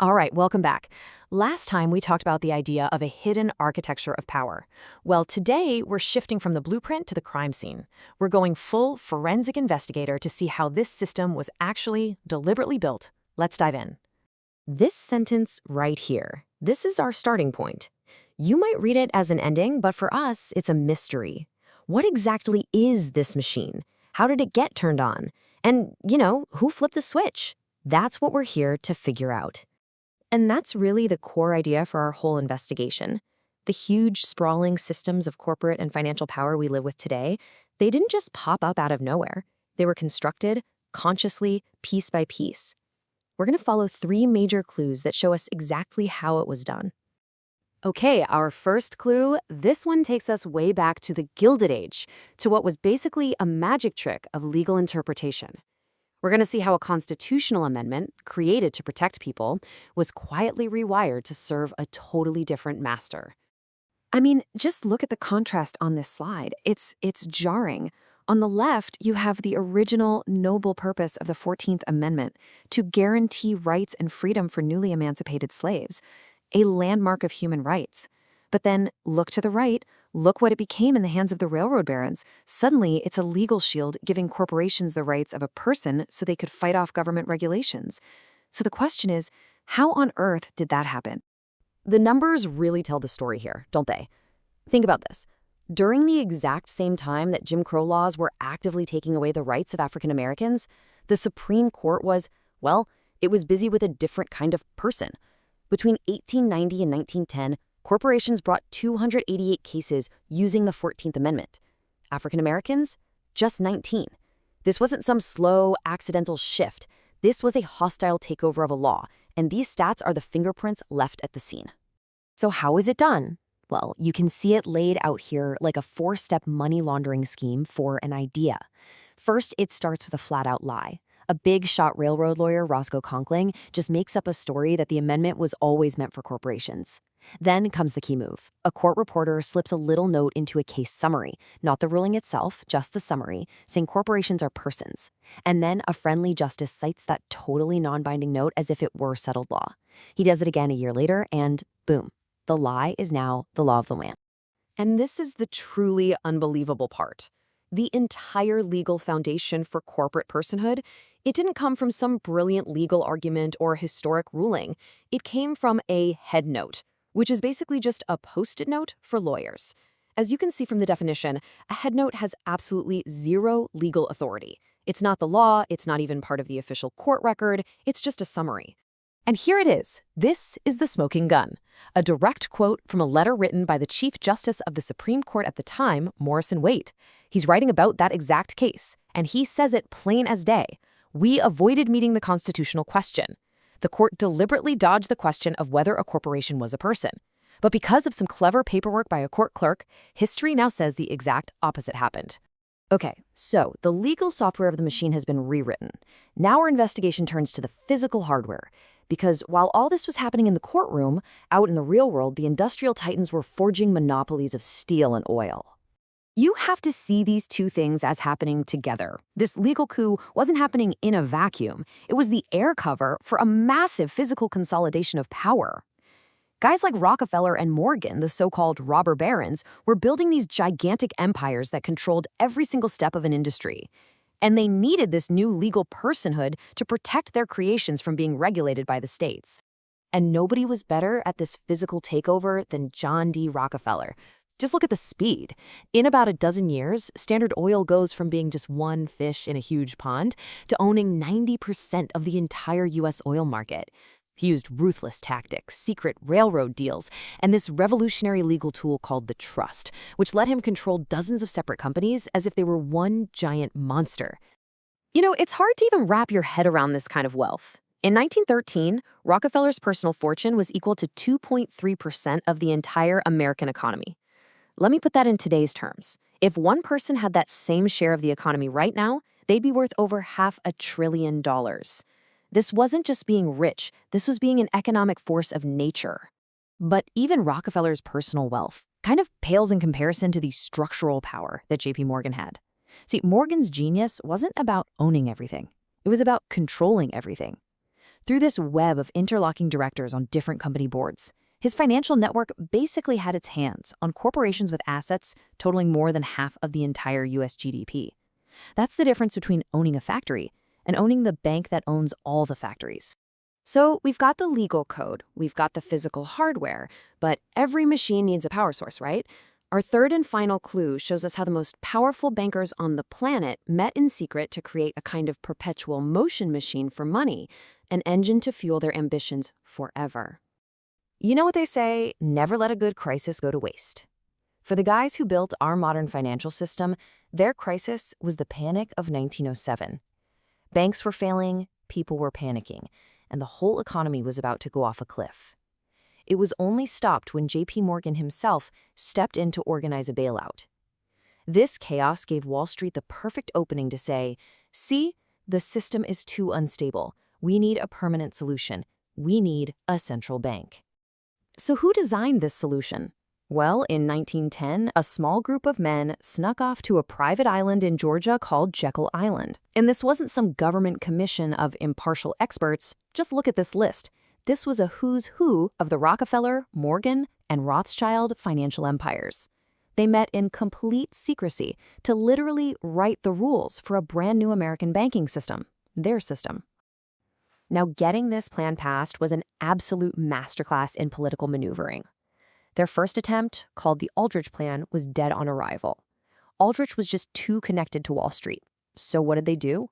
All right, welcome back. Last time we talked about the idea of a hidden architecture of power. Well, today we're shifting from the blueprint to the crime scene. We're going full forensic investigator to see how this system was actually deliberately built. Let's dive in. This sentence right here, this is our starting point. You might read it as an ending, but for us, it's a mystery. What exactly is this machine? How did it get turned on? And, who flipped the switch? That's what we're here to figure out. And that's really the core idea for our whole investigation. The huge, sprawling systems of corporate and financial power we live with today, they didn't just pop up out of nowhere. They were constructed, consciously, piece by piece. We're going to follow 3 major clues that show us exactly how it was done. Okay, our first clue, this one takes us way back to the Gilded Age, to what was basically a magic trick of legal interpretation. We're going to see how a constitutional amendment, created to protect people, was quietly rewired to serve a totally different master. I mean, just look at the contrast on this slide. It's jarring. On the left, you have the original noble purpose of the 14th Amendment to guarantee rights and freedom for newly emancipated slaves, a landmark of human rights. But then look to the right. Look what it became in the hands of the railroad barons. Suddenly, it's a legal shield giving corporations the rights of a person so they could fight off government regulations. So the question is, how on earth did that happen? The numbers really tell the story here, don't they? Think about this. During the exact same time that Jim Crow laws were actively taking away the rights of African Americans, the Supreme Court was, it was busy with a different kind of person. Between 1890 and 1910, corporations brought 288 cases using the 14th Amendment. African Americans, just 19. This wasn't some slow, accidental shift. This was a hostile takeover of a law, and these stats are the fingerprints left at the scene. So how is it done? Well, you can see it laid out here like a 4-step money laundering scheme for an idea. First, it starts with a flat-out lie. A big-shot railroad lawyer, Roscoe Conkling, just makes up a story that the amendment was always meant for corporations. Then comes the key move. A court reporter slips a little note into a case summary, not the ruling itself, just the summary, saying corporations are persons. And then a friendly justice cites that totally non-binding note as if it were settled law. He does it again a year later, and boom, the lie is now the law of the land. And this is the truly unbelievable part. The entire legal foundation for corporate personhood, it didn't come from some brilliant legal argument or historic ruling. It came from a head note, which is basically just a post-it note for lawyers. As you can see from the definition, a head note has absolutely zero legal authority. It's not the law, it's not even part of the official court record, it's just a summary. And here it is. This is the smoking gun. A direct quote from a letter written by the Chief Justice of the Supreme Court at the time, Morrison Waite. He's writing about that exact case, and he says it plain as day. We avoided meeting the constitutional question. The court deliberately dodged the question of whether a corporation was a person. But because of some clever paperwork by a court clerk, history now says the exact opposite happened. Okay, so the legal software of the machine has been rewritten. Now our investigation turns to the physical hardware. Because while all this was happening in the courtroom, out in the real world, the industrial titans were forging monopolies of steel and oil. You have to see these two things as happening together. This legal coup wasn't happening in a vacuum. It was the air cover for a massive physical consolidation of power. Guys like Rockefeller and Morgan, the so-called robber barons, were building these gigantic empires that controlled every single step of an industry. And they needed this new legal personhood to protect their creations from being regulated by the states. And nobody was better at this physical takeover than John D. Rockefeller. Just look at the speed. In about a dozen years, Standard Oil goes from being just one fish in a huge pond to owning 90% of the entire U.S. oil market. He used ruthless tactics, secret railroad deals, and this revolutionary legal tool called the trust, which let him control dozens of separate companies as if they were one giant monster. It's hard to even wrap your head around this kind of wealth. In 1913, Rockefeller's personal fortune was equal to 2.3% of the entire American economy. Let me put that in today's terms. If one person had that same share of the economy right now, they'd be worth over $500 billion. This wasn't just being rich, this was being an economic force of nature. But even Rockefeller's personal wealth kind of pales in comparison to the structural power that J.P. Morgan had. See, Morgan's genius wasn't about owning everything. It was about controlling everything. through this web of interlocking directors on different company boards. His financial network basically had its hands on corporations with assets totaling more than half of the entire US GDP. That's the difference between owning a factory and owning the bank that owns all the factories. So we've got the legal code, we've got the physical hardware, but every machine needs a power source, right? Our third and final clue shows us how the most powerful bankers on the planet met in secret to create a kind of perpetual motion machine for money, an engine to fuel their ambitions forever. You know what they say, never let a good crisis go to waste. For the guys who built our modern financial system, their crisis was the panic of 1907. Banks were failing, people were panicking, and the whole economy was about to go off a cliff. It was only stopped when J.P. Morgan himself stepped in to organize a bailout. This chaos gave Wall Street the perfect opening to say, see, the system is too unstable. We need a permanent solution. We need a central bank. So who designed this solution? Well, in 1910, a small group of men snuck off to a private island in Georgia called Jekyll Island. And this wasn't some government commission of impartial experts. Just look at this list. This was a who's who of the Rockefeller, Morgan, and Rothschild financial empires. They met in complete secrecy to literally write the rules for a brand new American banking system, their system. Now, getting this plan passed was an absolute masterclass in political maneuvering. Their first attempt, called the Aldrich Plan, was dead on arrival. Aldrich was just too connected to Wall Street. So what did they do?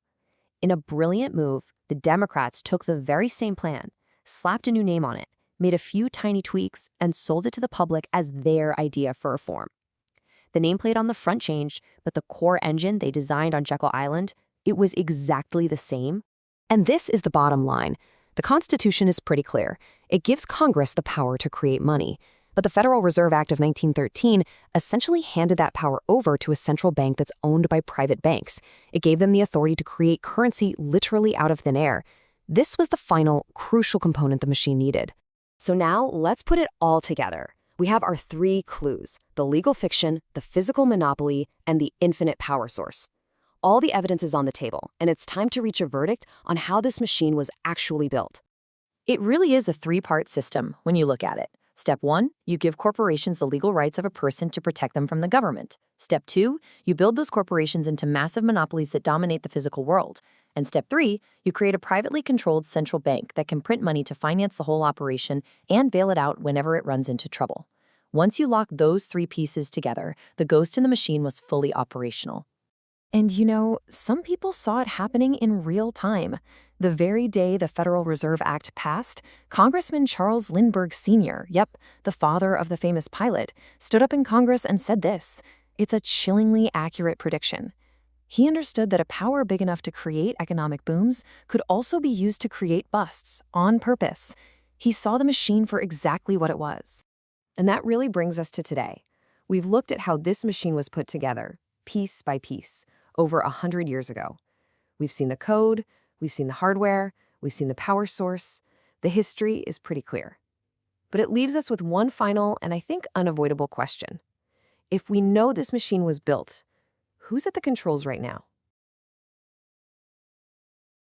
In a brilliant move, the Democrats took the very same plan, slapped a new name on it, made a few tiny tweaks, and sold it to the public as their idea for reform. The nameplate on the front changed, but the core engine they designed on Jekyll Island, it was exactly the same. And this is the bottom line. The Constitution is pretty clear. It gives Congress the power to create money. But the Federal Reserve Act of 1913 essentially handed that power over to a central bank that's owned by private banks. It gave them the authority to create currency literally out of thin air. This was the final, crucial component the machine needed. So now, let's put it all together. We have our three clues: the legal fiction, the physical monopoly, and the infinite power source. All the evidence is on the table, and it's time to reach a verdict on how this machine was actually built. It really is a three-part system when you look at it. Step 1, you give corporations the legal rights of a person to protect them from the government. Step 2, you build those corporations into massive monopolies that dominate the physical world. And step 3, you create a privately controlled central bank that can print money to finance the whole operation and bail it out whenever it runs into trouble. Once you lock those three pieces together, the ghost in the machine was fully operational. And you know, some people saw it happening in real time. The very day the Federal Reserve Act passed, Congressman Charles Lindbergh Sr., the father of the famous pilot, stood up in Congress and said this. It's a chillingly accurate prediction. He understood that a power big enough to create economic booms could also be used to create busts, on purpose. He saw the machine for exactly what it was. And that really brings us to today. We've looked at how this machine was put together, piece by piece, over 100 years ago. We've seen the code, we've seen the hardware, we've seen the power source. The history is pretty clear. But it leaves us with one final and I think unavoidable question. If we know this machine was built, who's at the controls right now?